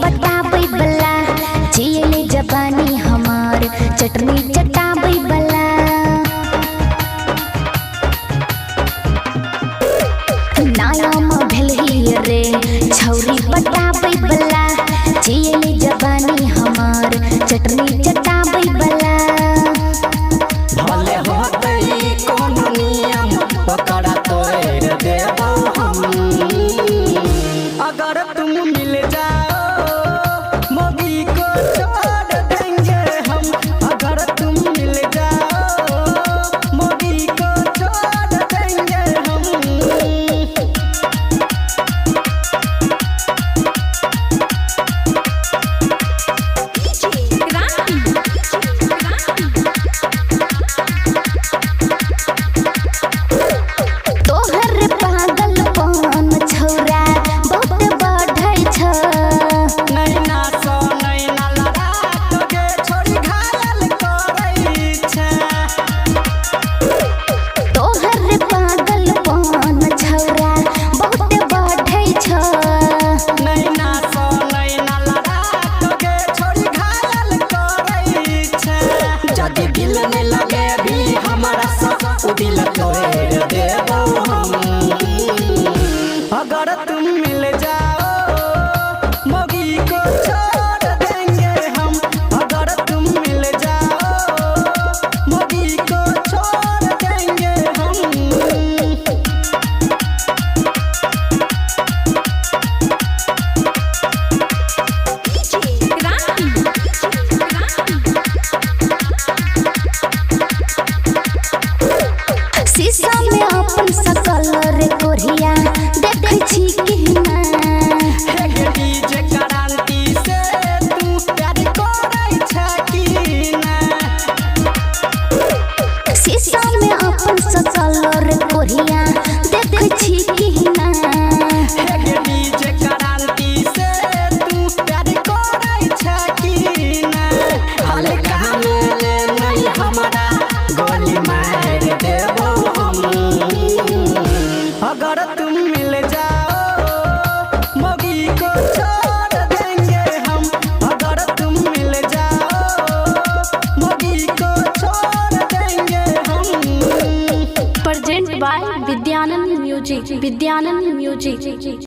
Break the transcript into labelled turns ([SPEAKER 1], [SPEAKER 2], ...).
[SPEAKER 1] बताबै बला जियले जवानी हमार चटनी चटाबै बला नाम भेलही रे छौरी बताबै बला जियले जवानी हमार चटनी चटाबै बला
[SPEAKER 2] भले होतै कोनो नियम ओकरा तोड़ देबो हम अगर तुम मिल जाओ मोगी को छोड़ देंगे हम अगर तुम मिल जाओ मोगी को छोड़ देंगे हम दिल तोड़ देबो हम अगर तुम मिल जाओ मोगी को छोड़ देंगे हम अगर तुम मिल जाओ मोगी को छोड़ देंगे हम
[SPEAKER 1] शीशा में अपन सकल रे कोरिया देखै छी कि ना
[SPEAKER 2] हे डीजे क्रांति से तू प्यार करै छ कि ना
[SPEAKER 1] शीशा में अपन सकल रे कोरिया देखै छी कि ना
[SPEAKER 2] हे डीजे क्रांति से तू प्यार करै छ कि ना हल्का में नहीं हमरा गोली मार देबो अगर तुम मिल जाओ मोगी को छोड़ देंगे हम अगर तुम मिल जाओ मोगी को छोड़ देंगे हम
[SPEAKER 3] प्रेजेंट बाय विद्यानंद म्यूजिक